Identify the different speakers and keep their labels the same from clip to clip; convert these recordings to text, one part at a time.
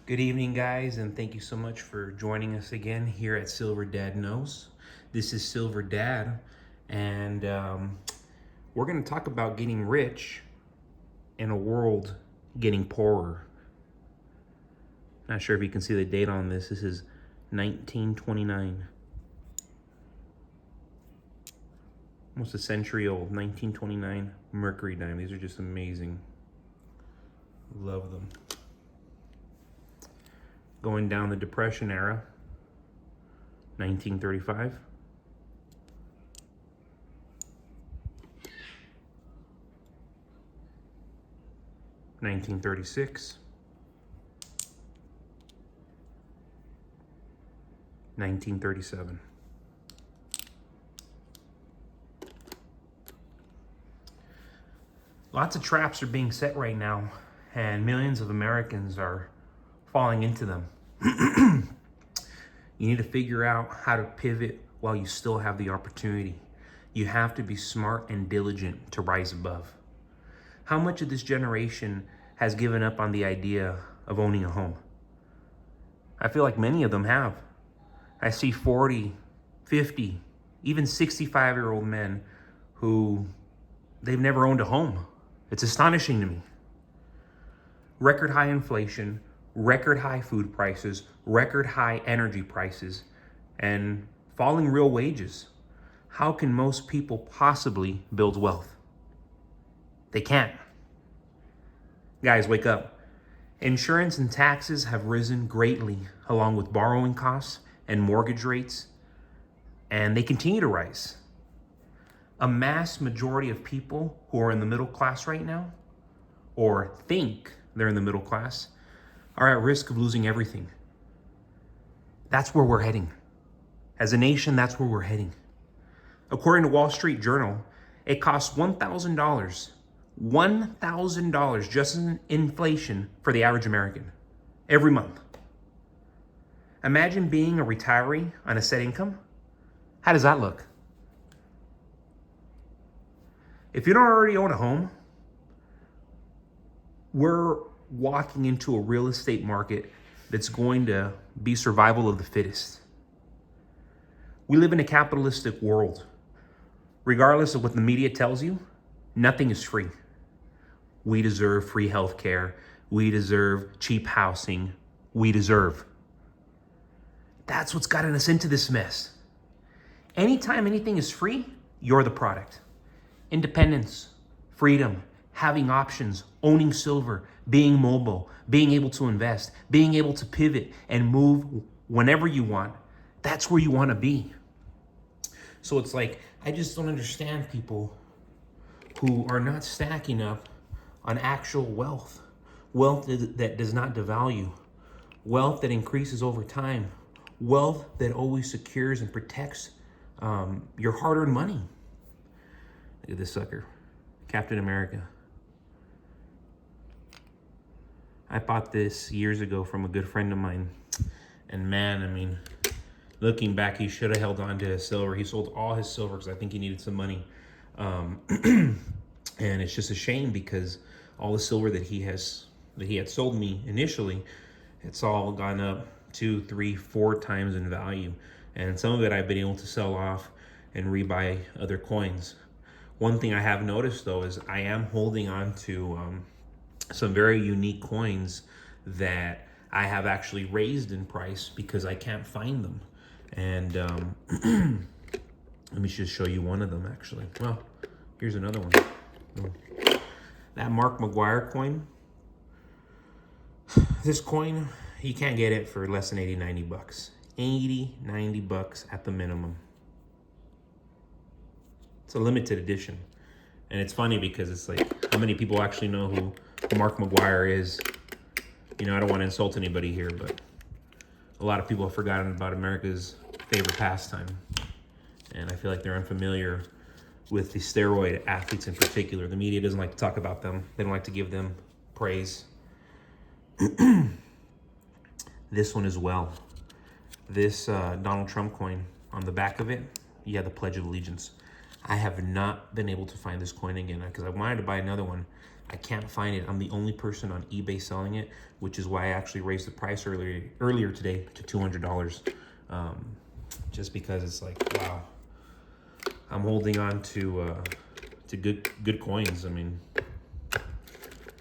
Speaker 1: Good evening, guys, and thank you so much for joining us again here at Silver Dad Knows. This is Silver Dad, and we're going to talk about getting rich in a world getting poorer. Not sure if you can see the date on this. This is 1929. Almost a century old, 1929 Mercury dime. These are just amazing. Love them. Going down the Depression era, 1935. (1936), 1937. Lots of traps are being set right now, and millions of Americans are falling into them. You need to figure out how to pivot while you still have the opportunity. You have to be smart and diligent to rise above. How much of this generation has given up on the idea of owning a home? I feel like many of them have. I see 40, 50, even 65-year-old men who they've never owned a home. It's astonishing to me. Record high inflation, record high food prices, record high energy prices, and falling real wages. How can most people possibly build wealth? They can't. Guys, wake up. Insurance and taxes have risen greatly, along with borrowing costs and mortgage rates, and they continue to rise. A mass majority of people who are in the middle class right now, or think they're in the middle class, are at risk of losing everything. That's where we're heading. As a nation, that's where we're heading. According to Wall Street Journal, it costs $1,000 just in inflation for the average American every month. Imagine being a retiree on a set income. How does that look? If you don't already own a home, we're walking into a real estate market that's going to be survival of the fittest. We live in a capitalistic world. Regardless of what the media tells you, nothing is free. We deserve free healthcare. We deserve cheap housing. We deserve. That's what's gotten us into this mess. Anytime anything is free, you're the product. Independence, freedom, having options, owning silver, being mobile, being able to invest, being able to pivot and move whenever you want. That's where you want to be. So it's like, I just don't understand people who are not stacking up on actual wealth. Wealth that does not devalue. Wealth that increases over time. Wealth that always secures and protects your hard-earned money. Look at this sucker, Captain America. I bought this years ago from a good friend of mine. And man, I mean, looking back, he should have held on to his silver. He sold all his silver because I think he needed some money. And it's just a shame because all the silver that he had sold me initially, it's all gone up 2, 3, 4 times in value. And some of it I've been able to sell off and rebuy other coins. One thing I have noticed though is I am holding on to some very unique coins that I have actually raised in price because I can't find them. And let me just show you one of them actually. Well, here's another one. That Mark McGuire coin. This coin, you can't get it for less than 80, 90 bucks. 80, 90 bucks at the minimum. It's a limited edition. And it's funny because it's like, how many people actually know who Mark McGuire is? You know, I don't want to insult anybody here, but a lot of people have forgotten about America's favorite pastime. And I feel like they're unfamiliar with the steroid athletes in particular. The media doesn't like to talk about them. They don't like to give them praise. This one as well. This Donald Trump coin, on the back of it, you have the Pledge of Allegiance. I have not been able to find this coin again because I wanted to buy another one. I can't find it. I'm the only person on eBay selling it, which is why I actually raised the price earlier today to $200. Just because it's like, wow, I'm holding on to good coins. I mean,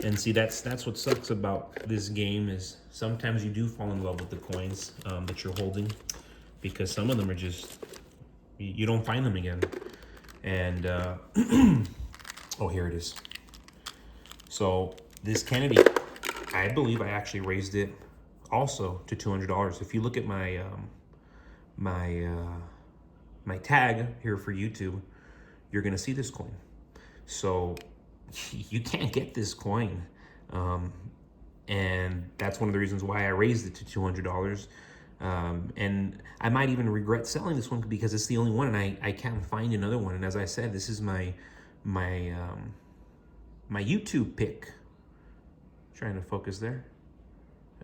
Speaker 1: and see, that's what sucks about this game is sometimes you do fall in love with the coins that you're holding, because some of them are just, you don't find them again. And oh, here it is. So this Kennedy, I believe I actually raised it also to $200. If you look at my my tag here for YouTube, you're gonna see this coin. So you can't get this coin, and that's one of the reasons why I raised it to $200. And I might even regret selling this one because it's the only one, and I can't find another one. And as I said, this is my YouTube pick. Trying to focus there.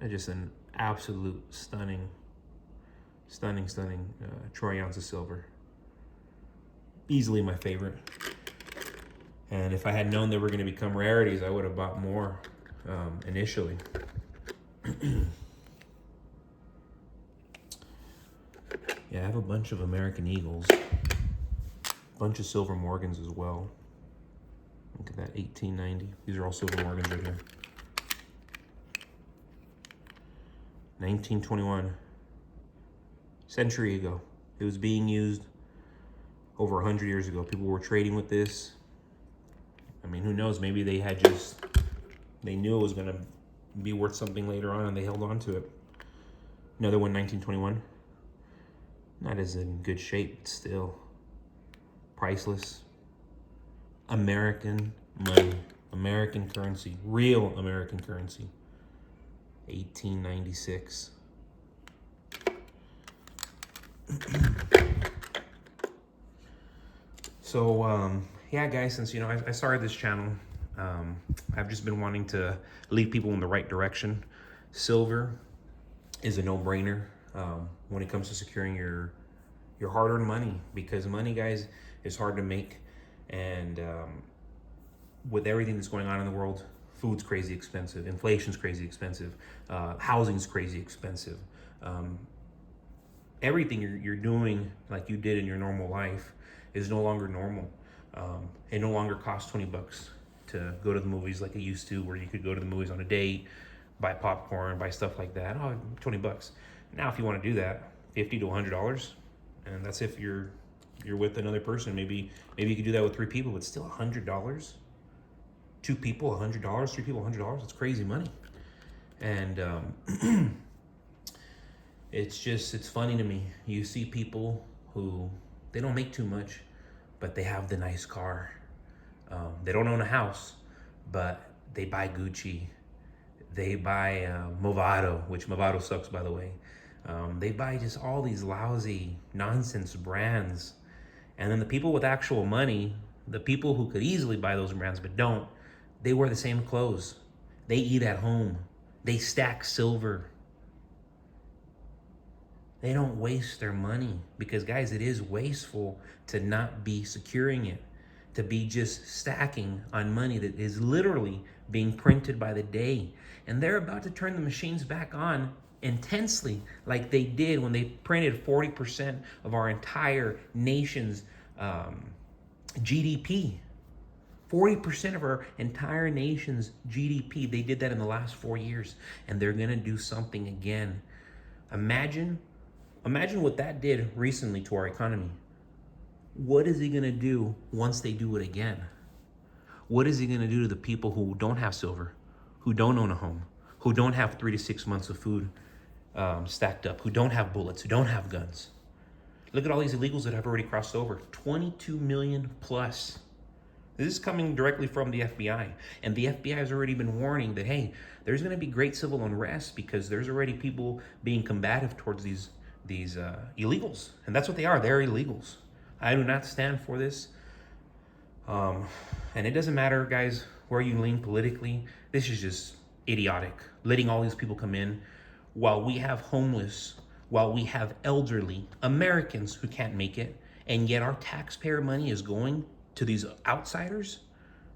Speaker 1: Just an absolute stunning troy ounce of silver. Easily my favorite. And if I had known they were going to become rarities, I would have bought more initially. Yeah, I have a bunch of American Eagles, a bunch of Silver Morgans as well. Look at that, 1890. These are all Silver Morgans right here. 1921, century ago. It was being used over 100 years ago. People were trading with this. I mean, who knows? Maybe they had they knew it was gonna be worth something later on and they held on to it. Another one, 1921. Not as in good shape, but still priceless. American money, American currency, real American currency. 1896. So, yeah, guys, since, I started this channel, I've just been wanting to lead people in the right direction. Silver is a no-brainer when it comes to securing your hard-earned money, because money, guys, is hard to make. And with everything that's going on in the world, food's crazy expensive, inflation's crazy expensive, housing's crazy expensive. Everything you're doing like you did in your normal life is no longer normal. It no longer costs $20 to go to the movies like it used to, where you could go to the movies on a date, buy popcorn, buy stuff like that. Oh, $20. Now, if you want to do that, $50 to $100, and that's if you're with another person. Maybe you could do that with 3 people, but still $100. 2 people, $100. 3 people, $100. It's crazy money. And it's funny to me. You see people who, they don't make too much, but they have the nice car. They don't own a house, but they buy Gucci. They buy Movado, which Movado sucks, by the way. They buy just all these lousy nonsense brands. And then the people with actual money, the people who could easily buy those brands but don't, they wear the same clothes. They eat at home. They stack silver. They don't waste their money, because, guys, it is wasteful to not be securing it, to be just stacking on money that is literally being printed by the day. And they're about to turn the machines back on intensely, like they did when they printed 40% of our entire nation's GDP. 40% of our entire nation's GDP. They did that in the last 4 years, and they're gonna do something again. Imagine what that did recently to our economy. What is he gonna do once they do it again? What is he gonna do to the people who don't have silver, who don't own a home, who don't have 3 to 6 months of food stacked up, who don't have bullets, who don't have guns? Look at all these illegals that have already crossed over. 22 million plus. This is coming directly from the FBI. And the FBI has already been warning that, hey, there's gonna be great civil unrest because there's already people being combative towards these illegals. And that's what they are, they're illegals. I do not stand for this. And it doesn't matter, guys, where you lean politically. This is just idiotic, letting all these people come in while we have homeless, while we have elderly Americans who can't make it, And yet our taxpayer money is going to these outsiders,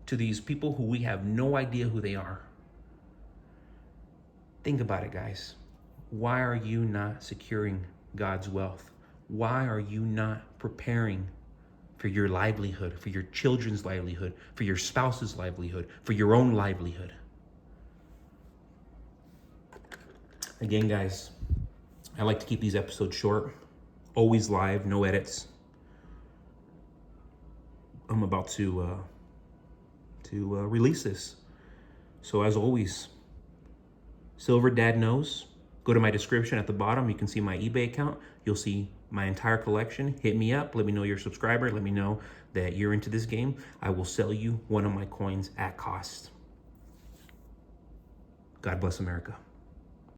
Speaker 1: to these people who we have no idea who they are. Think about it, guys. Why are you not securing God's wealth? Why are you not preparing for your livelihood, for your children's livelihood, for your spouse's livelihood, for your own livelihood? Again, guys, I like to keep these episodes short, always live, no edits. I'm about to release this. So as always, Silver Dad Knows. Go to my description at the bottom. You can see my eBay account. You'll see my entire collection. Hit me up. Let me know you're a subscriber. Let me know that you're into this game. I will sell you one of my coins at cost. God bless America.